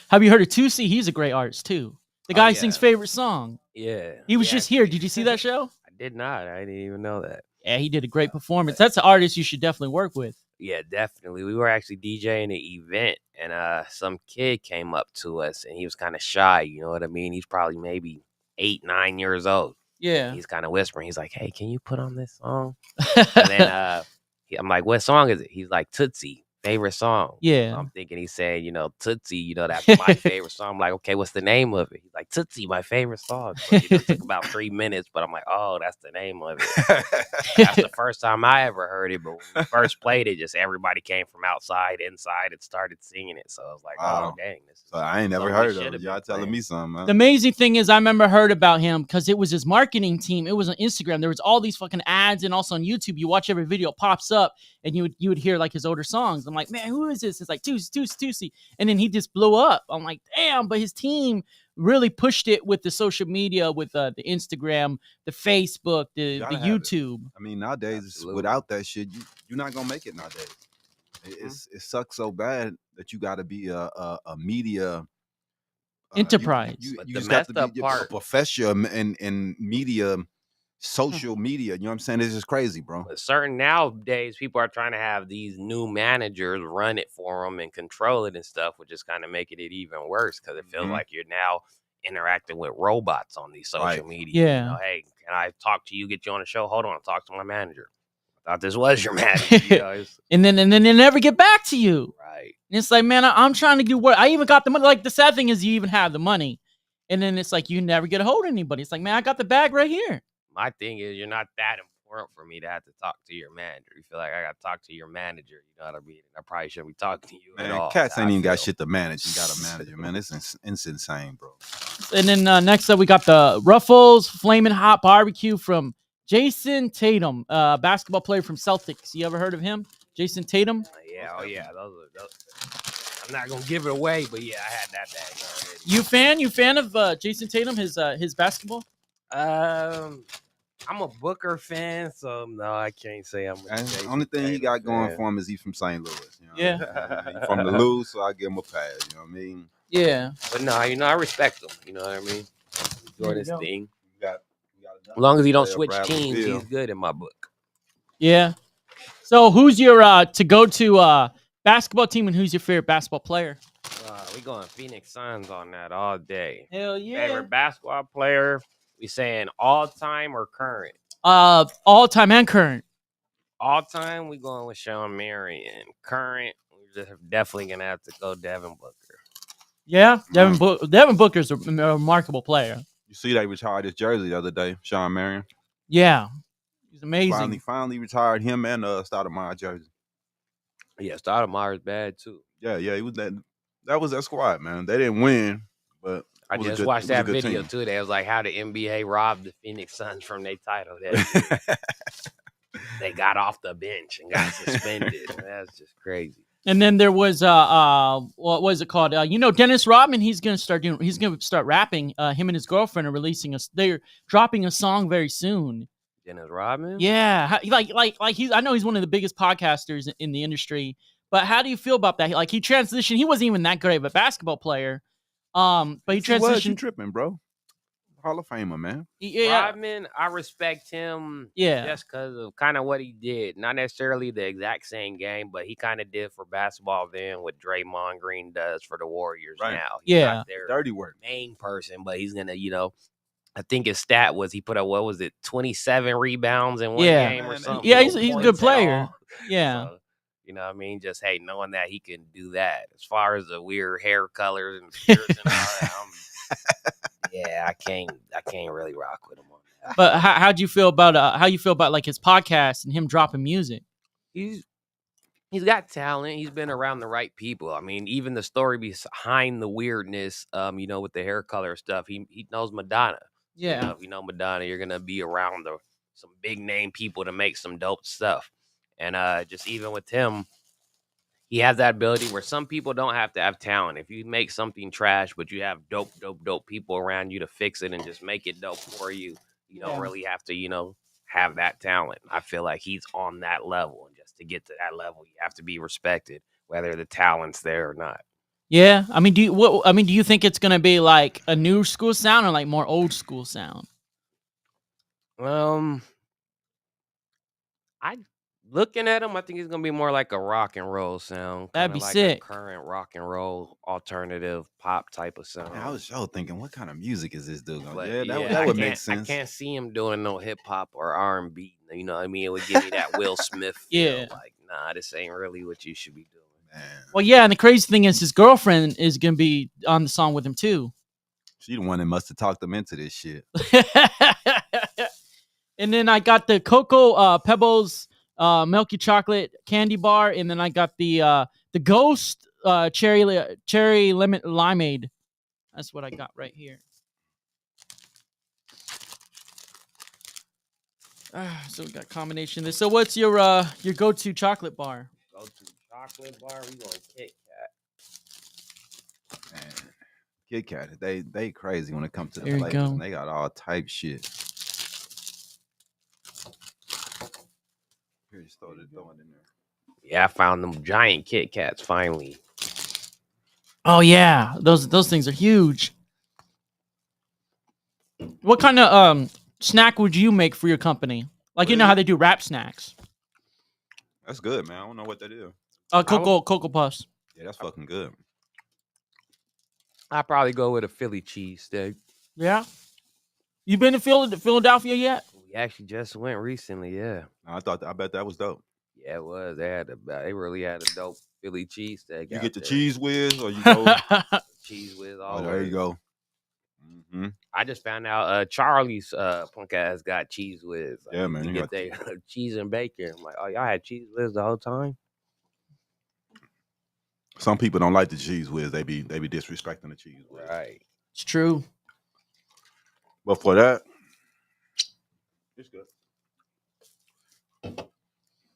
have you heard of Tusi? He's a great artist too. The guy sings favorite song. Yeah. He was just here. Did you see that show? I did not. I didn't even know that. Yeah, he did a great performance. That's an artist you should definitely work with. Yeah, definitely. We were actually DJing an event, and some kid came up to us, and he was kind of shy. You know what I mean? He's probably maybe 8, 9 years old. Yeah. He's kind of whispering. He's like, "Hey, can you put on this song?" And then I'm like, "What song is it?" He's like, "Tootsie, favorite song." Yeah. So I'm thinking he's saying, Tootsie, that's my favorite song. I'm like, "Okay, what's the name of it?" He's like, "Tootsie, my favorite song." So, it took about 3 minutes, but I'm like, "Oh, that's the name of it." That's the first time I ever heard it, but when we first played it, just everybody came from outside, inside, and started singing it. So I was like, "Oh, dang, this So I ain't never something we heard of should it. have Y'all been telling playing." me something, man. The amazing thing is, I remember heard about him because it was his marketing team. It was on Instagram. There was all these fucking ads, and also on YouTube. You watch every video, it pops up, and you would hear like his older songs. I'm like, man, who is this? It's like Tusi, and then he just blew up. I'm like, damn. But his team really pushed it with the social media, with the Instagram, the Facebook, the Gotta have it. YouTube. I mean, nowadays, Absolutely. without that shit, you're not gonna make it nowadays. It sucks so bad that you got to be a media Enterprise. You But the just got to messed up be a part- professional in media, social media. You know what I'm saying? It's just crazy, bro. But certain nowadays, people are trying to have these new managers run it for them and control it and stuff, which is kind of making it even worse because it feels Mhm. like you're now interacting with robots on these social Right. media. Yeah. Hey, can I talk to you? Get you on the show? Hold on, I'll talk to my manager. I thought this was your manager. It's, and then they never get back to you. right. And it's like, man, I'm trying to do work. I even got the money. Like, the sad thing is you even have the money. And then it's like you never get a hold of anybody. It's like, man, I got the bag right here. My thing is, you're not that important for me to have to talk to your manager. You feel like I got to talk to your manager. You know what I mean? I probably shouldn't be talking to you at Man, all. cats That's how ain't I even got feel. shit to manage. You got a manager, man. It's insane, bro. And then next up, we got the Ruffles Flamin' Hot Barbecue from Jason Tatum, basketball player from Celtics. You ever heard of him? Jason Tatum? Yeah, oh yeah. Those. I'm not gonna give it away, but yeah, I had that bag already. You fan of Jason Tatum? His basketball? I'm a Booker fan, so no, I can't say I'm. And the only thing he got going for him is he's from St. Louis. You know Yeah. what I mean? He's from the Lou, so I give him a pass. You know what I mean? Yeah. But no, I respect him. You know what I mean? Doing his go. thing. We got As long as he don't player, switch Bradley teams, Beal. he's good in my book. Yeah. So who's your to go to basketball team, and who's your favorite basketball player? We going Phoenix Suns on that all day. Hell yeah. Favorite basketball player? We saying all time or current? All time and current. All time, we going with Sean Marion. Current, we're just definitely gonna have to go Devin Booker. Yeah. Devin Booker's a remarkable player. You see, they retired his jersey the other day, Sean Marion. Yeah. He's amazing. Finally retired him and Stoudemire jersey. Yeah, Stoudemire's bad too. Yeah, he was that. That was that squad, man. They didn't win, but I just watched that video too. They was like how the NBA robbed the Phoenix Suns from their title. They got off the bench and got suspended. That's just crazy. And then there was what was it called? Dennis Rodman. He's gonna start rapping. Him and his girlfriend are they're dropping a song very soon. Dennis Rodman. Yeah, I know he's one of the biggest podcasters in the industry. But how do you feel about that? Like he transitioned. He wasn't even that great of a basketball player. But he Yes, he was. You transitioned. tripping, bro? Hall of Famer, man. Yeah, Rodman, I respect him yeah, just because of kind of what he did. Not necessarily the exact same game, but he kind of did for basketball then what Draymond Green does for the Warriors Right. now. He's yeah. not their Dirty work. main person, but he's gonna, I think his stat was he put up, what was it, 27 rebounds in one Yeah. game or Man, something. Yeah, no he's a good points at player. all. Yeah. So, you know what I mean? Just, hey, knowing that he can do that. As far as the weird hair colors and piercing and all that, yeah, I can't really rock with him on that. But how do you feel about like his podcast and him dropping music? He's got talent. He's been around the right people. I mean, even the story behind the weirdness, with the hair color stuff, he knows Madonna. Yeah. If you know Madonna, you're gonna be around some big name people to make some dope stuff. And just even with him, he has that ability where some people don't have to have talent. If you make something trash, but you have dope people around you to fix it and just make it dope for you, you don't really have to, have that talent. I feel like he's on that level. And just to get to that level, you have to be respected, whether the talent's there or not. Yeah. I mean, do you think it's gonna be like a new school sound or like more old school sound? I looking at him, I think he's gonna be more like a rock and roll sound. That'd Kinda be like sick. a current rock and roll alternative pop type of sound. Man, I was so thinking, what kind of music is this dude? But Yeah, that I would make can't- sense. I can't see him doing no hip hop or R&B. You know what I mean? It would give me that Will Smith feel. Yeah. Like, nah, this ain't really what you should be doing. Man, Well, yeah, and the crazy thing is his girlfriend is gonna be on the song with him too. she the one that must have talked them into this shit. And then I got the Cocoa Pebbles Milky Chocolate Candy Bar, and then I got the Ghost Cherry Lemon Limeade. That's what I got right here. So we got combination of this. So what's your go-to chocolate bar? Go-to chocolate bar, we going Kit Kat. Man, Kit Kat, they crazy when it comes to the There you flavors. go. And they got all type shit. Here, just throw it in there. Yeah, I found them giant Kit Kats finally. Oh yeah, those things are huge. What kind of snack would you make for your company? Like you know how they do wrap snacks. That's good, man. I don't know what that is. Cocoa Puffs. Yeah, that's fucking good. I'd probably go with a Philly cheesesteak. Yeah. You been to Philadelphia yet? We actually just went recently, yeah. I bet that was dope. Yeah, it was. They really had a dope Philly cheesesteak. You out get the there. cheese whiz, or you go. Cheese whiz Oh, all there over. you go. Mm-hmm. I just found out Charlie's punk ass got cheese whiz. Like, Yeah, man, You you get got they cheese and bacon. I'm like, oh, y'all had cheese whiz the whole time? Some people don't like the cheese whiz. They be disrespecting the cheese whiz. Right. It's true. But for that, it's good.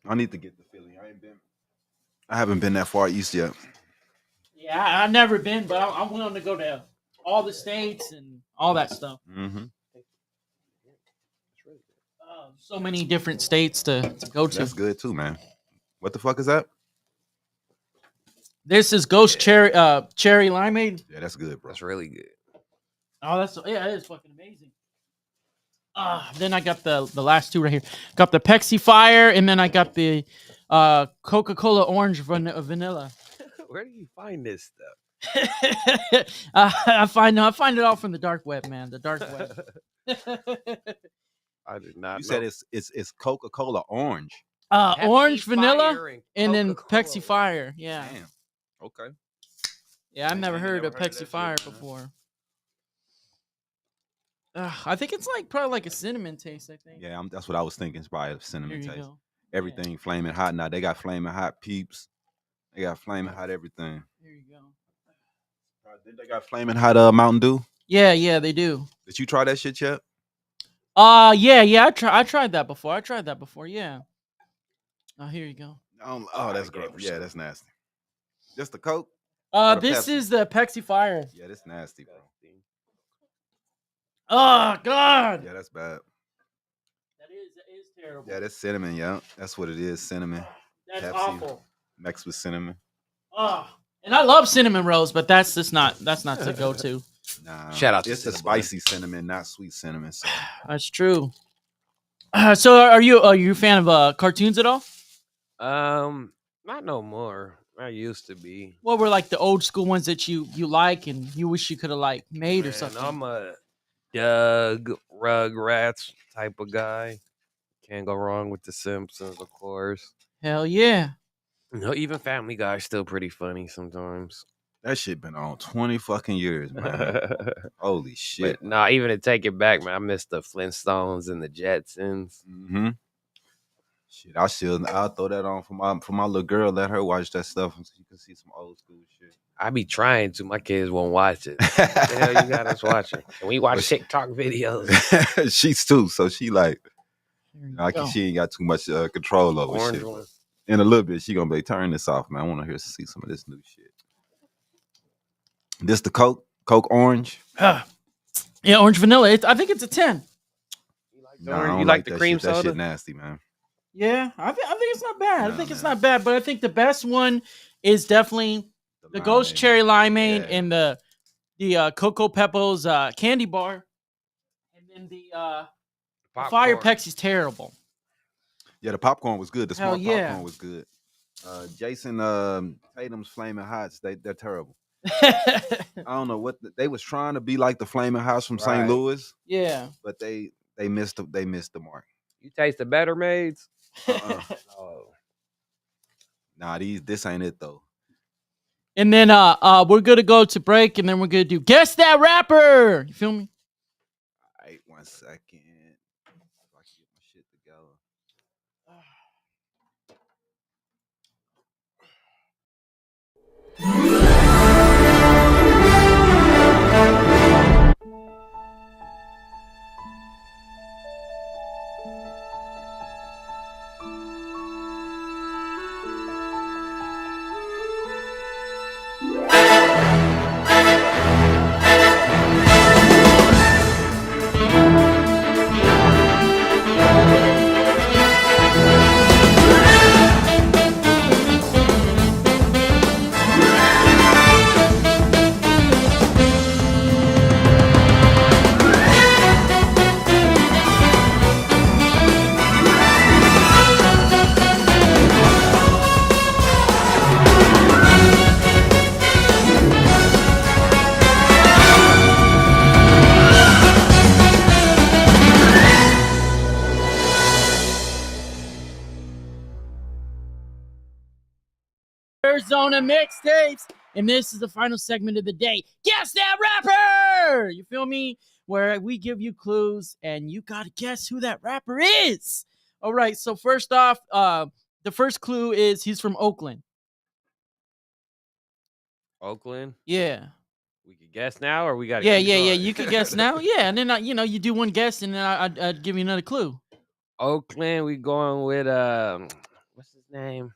I need to get the Philly. I haven't been that far east yet. Yeah, I've never been, but I'm willing to go to all the states and all that stuff. Mm-hmm. So many different states to go to. That's good too, man. What the fuck is that? This is Ghost Cherry Limeade. Yeah, that's good, bro. That's really good. Oh, it is fucking amazing. Then I got the last two right here. Got the Pepsi Fire, and then I got the Coca-Cola Orange Vanilla. Where do you find this stuff? I find it all from the dark web, man. The dark web. I did not. You said it's Coca-Cola Orange. Orange Vanilla, Fire and then Coca-Cola. Pepsi Fire. Yeah, Damn. Okay. yeah. I've never heard of never heard of Pepsi that Fire shit, man. before. I think it's probably like a cinnamon taste. I think. Yeah, that's what I was thinking. It's probably a Here cinnamon you taste. go. Everything flaming hot now. They got flaming hot peeps. They got flaming hot everything. Here you go. Did they got flaming hot Mountain Dew? Yeah, they do. Did you try that shit yet? Yeah. I tried that before. Yeah. Oh, here you go. Oh, that's gross. Yeah, that's nasty. Just the Coke? the This Pepsi? is the Pepsi Fire. Yeah, that's nasty, bro. Oh God. Yeah, that's bad. That is terrible. Yeah, that's cinnamon. Yeah, that's what it is. Cinnamon. That's Pepsi. awful. mixed with cinnamon. Oh, and I love cinnamon rolls, but that's not to go to. Nah, Shout out to it's the cinnamon. spicy cinnamon, not sweet cinnamon. So That's true. So are you a fan of cartoons at all? Not no more. I used to be. What were like the old school ones that you like and you wish you could have like made or Man, something? I'm a Doug Rugrats type of guy. Can't go wrong with the Simpsons, of course. Hell yeah. Even Family Guy's still pretty funny sometimes. that shit been on 20 fucking years, man. Holy shit. But nah, even to take it back, man, I miss the Flintstones and the Jetsons. Mm-hmm. Shit, I'll throw that on for my little girl. Let her watch that stuff so you can see some old school shit. I be trying to. My kids won't watch it. What the hell you got us watching? And we watch TikTok videos. She's two, so she like There you go. she ain't got too much control over Orange shit. one. In a little bit, she gonna be turn this off, man. I want to hear see some of this new shit. This the Coke Orange. Yeah, orange vanilla. I think it's a 10. Nah, I don't You like the that cream shit. That soda? shit nasty, man. Yeah, I think it's not bad. No, I think it's man. not bad, but I think the best one is definitely the Ghost limeade. Cherry Limeade Yeah. and the Cocoa Pebbles candy bar, and then the Fire Popcorn. Pepsi's terrible. Yeah, the popcorn was good. The Hell smart yeah. popcorn was good. Jason Tatum's Flaming Hots, they're terrible. I don't know what they was trying to be like the Flaming Hots from St. Right. Louis, Yeah. but they missed the mark. You taste the Better Maids? Oh. Nah, this ain't it though. And then we're gonna go to break, and then we're gonna do Guess That Rapper. You feel me? All right, 1 second. If I can get my shit together. Arizona mixtapes, and this is the final segment of the day. Guess That Rapper. You feel me? Where we give you clues, and you gotta guess who that rapper is. All right. So first off, the first clue is he's from Oakland. Oakland? Yeah. We could guess now, or we got to Yeah. You can guess now. Yeah, and then you do one guess, and then I'd give you another clue. Oakland, we going with what's his name?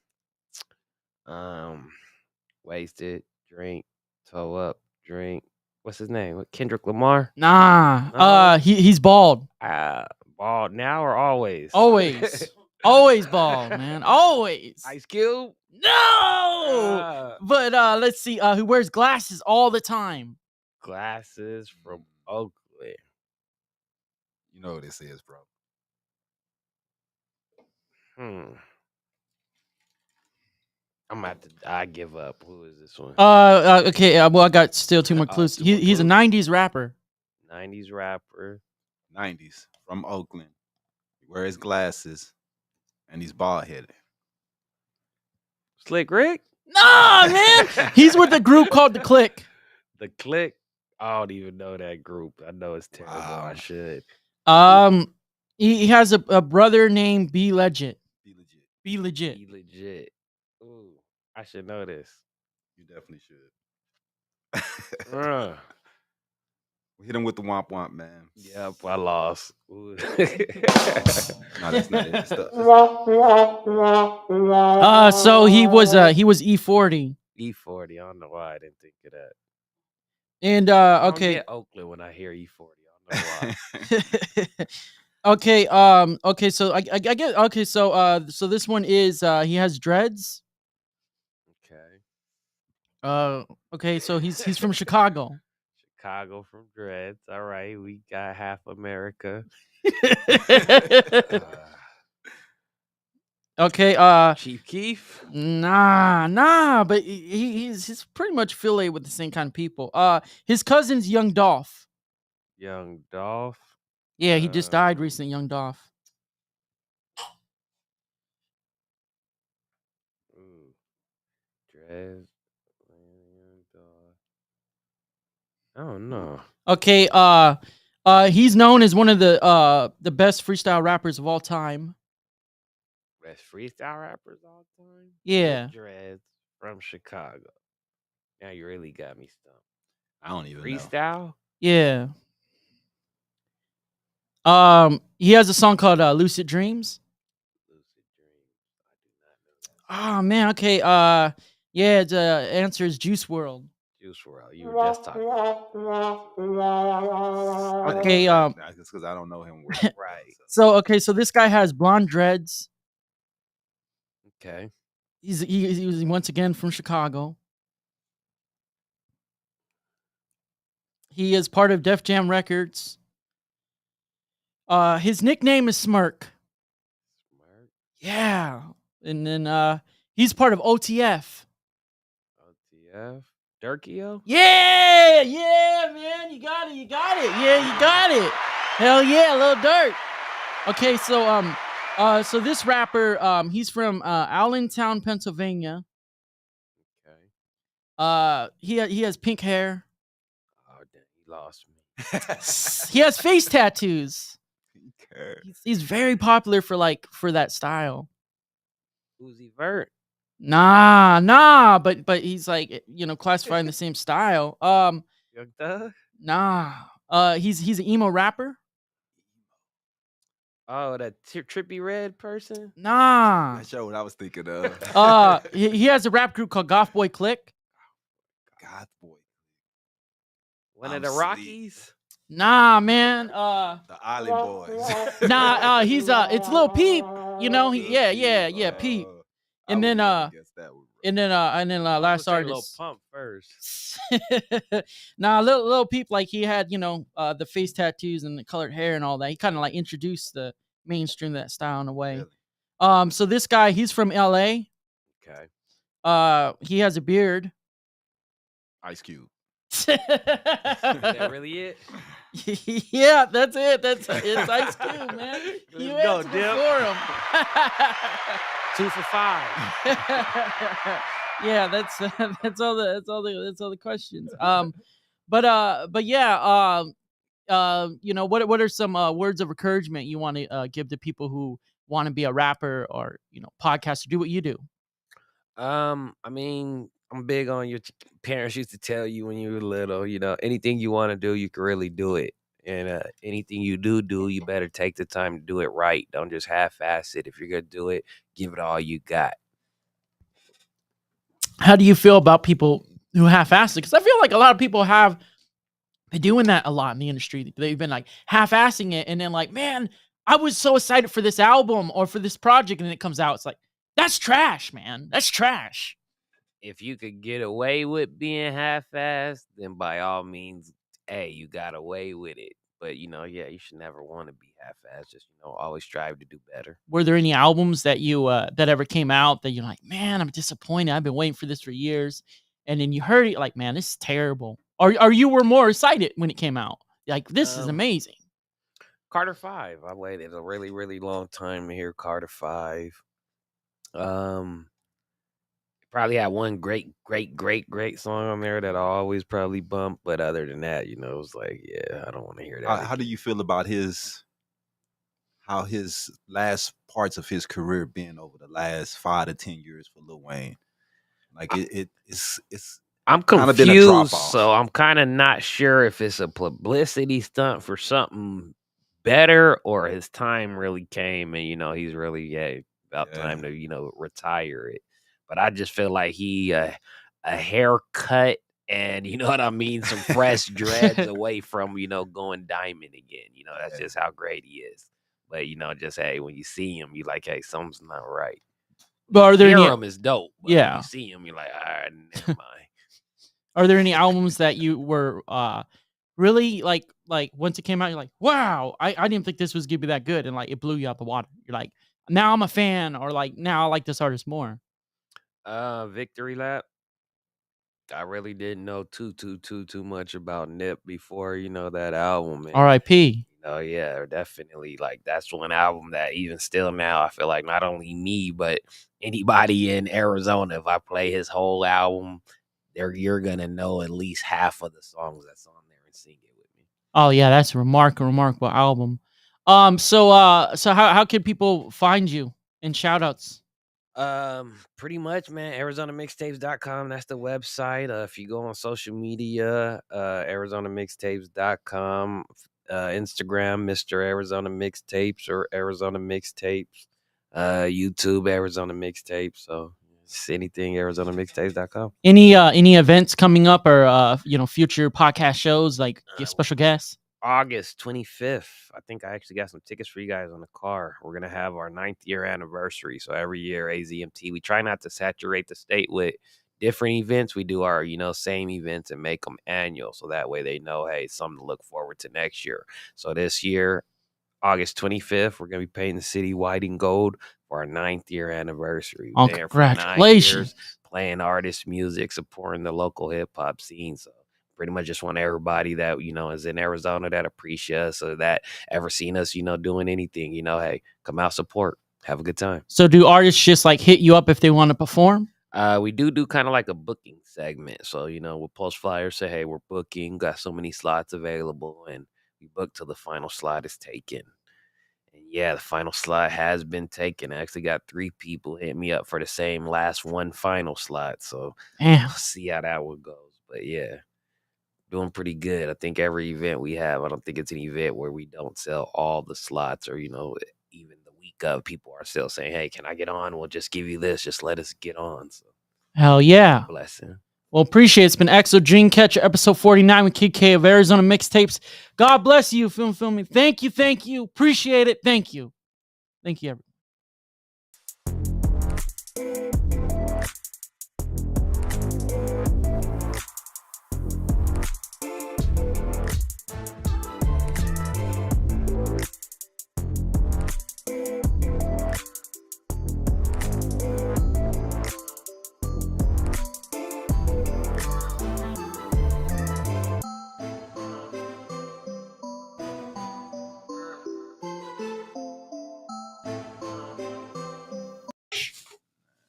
Wasted, drink, toe up, drink. What's his name? Kendrick Lamar? Nah. No? He's bald. Bald now or always? Always. Always bald, man. Always. Ice Cube? No. But let's see. Who wears glasses all the time? Glasses from Oakland. You know what this is, bro. I'm about to. I give up. Who is this one? Okay. Well, I got still two more clues. Two more He's a clues? '90s rapper. 90s rapper. 90s from Oakland. He wears glasses and he's bald headed. Slick Rick? Nah, man. He's with a group called The Click. The Click? I don't even know that group. I know it's terrible. Wow. I should. He has a brother named B Legit. Be legit. Be Legit. Be legit. Ooh, I should know this. You definitely should. Uh, Hit him with the womp womp, man. yep, I lost. Ooh. No, that's not it. It's the- So he was E40. E40. I don't know why I didn't think of that. And I don't okay. get Oakland when I hear E40. I don't know why. Okay. Okay. So I get. Okay. So this one is he has dreads. Okay, so he's from Chicago. Chicago from Dreads. All right, we got half America. Okay, Chief Keef, nah, but he's pretty much affiliated with the same kind of people. His cousin's Young Dolph. Young Dolph. Yeah, he just died recently, Young Dolph. Dreads. Young Dolph. I don't know. Okay, he's known as one of the best freestyle rappers of all time. Best freestyle rappers all time. Yeah. With Dreads from Chicago. Now you really got me stumped. I don't even know. Freestyle. Yeah. He has a song called Lucid Dreams. Lucid Dreams. I do not know that. Oh man, okay. Yeah, the answer is Juice World. Juice WRLD. You were just talking about. Okay, that's because I don't know him well. Right. So this guy has blonde dreads. Okay. He's once again from Chicago. He is part of Def Jam Records. His nickname is Smirk. Smart. Yeah. And then he's part of OTF. OTF. Durkio. Yeah, man, you got it. Yeah, you got it. Hell yeah, Lil Durk. Okay, so this rapper, he's from Allentown, Pennsylvania. Okay. He has pink hair. Oh damn, he lost me. He has face tattoos. Okay. He's very popular for that style. Uzi Vert. Nah, but he's like, classified in the same style. Young Thug. Nah. He's an emo rapper. Oh, that trippy red person. Nah. That's what I was thinking of. He has a rap group called Goth Boy Click. God, boy. One I'm of the sleep. Rockies. Nah, man. The Island Boys. Nah, it's Lil Peep. Yeah, Peep. And then last artist. Lil Pump first. Nah, Lil Peep, like he had, the face tattoos and the colored hair and all that. He kind of like introduced the mainstream of that style in a way. Really? So this guy, he's from LA. Okay. He has a beard. Ice Cube. Is that really it? Yeah, that's it. It's Ice Cube, man. You Let's go, answered Dip. for him. 2 for 5. Yeah, that's all the questions. But yeah, what are some words of encouragement you want to give to people who want to be a rapper or podcaster, do what you do? I mean, I'm big on your parents used to tell you when you were little, anything you want to do, you can really do it. And anything you do, you better take the time to do it right. Don't just half-ass it. If you're going to do it, give it all you got. How do you feel about people who half-ass it? Because I feel like a lot of people have been doing that a lot in the industry. They've been like half-assing it, and then like, man, I was so excited for this album or for this project, and then it comes out, it's like, that's trash, man. That's trash. If you could get away with being half-assed, then by all means, hey, you got away with it. But you should never want to be half-assed. Just always strive to do better. Were there any albums that you that ever came out that you're like, man, I'm disappointed. I've been waiting for this for years, and then you heard it, like, man, this is terrible. Or you were more excited when it came out, like, this is amazing. Carter 5. I waited a really, really long time to hear Carter 5. Probably had one great song on there that I always probably bump, but other than that, it was like, yeah, I don't want to hear that. How do you feel about how his last parts of his career been over the last 5 to 10 years for Lil Wayne? Like it's I'm confused, so I'm kind of not sure if it's a publicity stunt for something better or his time really came and he's really about time to retire it. But I just feel like he a haircut and you know what I mean, some fresh dreads away from going diamond again. That's just how great he is. But just hey, when you see him, you like, hey, something's not right. But are there Hear any? him is dope. But Yeah. when you see him, you're like, all right, never mind. Are there any albums that you were really like once it came out, you're like, wow, I didn't think this was gonna be that good, and like it blew you out the water. You're like, now I'm a fan, or like now I like this artist more. Victory Lap. I really didn't know too much about Nip before, that album. And R.I.P. yeah, definitely. Like that's one album that even still now I feel like not only me but anybody in Arizona, if I play his whole album, you're gonna know at least half of the songs that's on there and sing it with me. Oh yeah, that's a remarkable album. So how can people find you and shout outs? Pretty much, man. ArizonaMixtapes.com. That's the website. If you go on social media, ArizonaMixtapes.com, Instagram, Mr. Arizona Mixtapes or Arizona Mixtapes, YouTube, Arizona Mixtapes. So it's anything, ArizonaMixtapes.com. Any events coming up, or future podcast shows, like special guests? August 25th. I think I actually got some tickets for you guys on the car. We're going to have our 9th year anniversary. So every year, AZMT, we try not to saturate the state with different events. We do our, same events and make them annual. So that way they know, hey, something to look forward to next year. So this year, August 25th, we're going to be painting the city white and gold for our 9th year anniversary. Oh, We've been here for 9 congratulations. years, playing artist music, supporting the local hip hop scene. So pretty much just want everybody that, is in Arizona that appreciate us or that ever seen us, doing anything, hey, come out, support, have a good time. So do artists just like hit you up if they want to perform? We do kind of like a booking segment. So, we'll post flyers, say, hey, we're booking, got so many slots available, and we book till the final slot is taken. And yeah, the final slot has been taken. I actually got 3 people hit me up for the same last one final slot. So Damn. we'll see how that one goes. But yeah, doing pretty good. I think every event we have, I don't think it's an event where we don't sell all the slots or, even the week of, people are still saying, hey, can I get on? We'll just give you this. Just let us get on. So hell yeah. Blessing. Well, appreciate it. It's been Exo Dreamcatcher, episode 49 with Kid K of Arizona Mixtapes. God bless you, film me. Thank you. Appreciate it. Thank you. Thank you, everybody.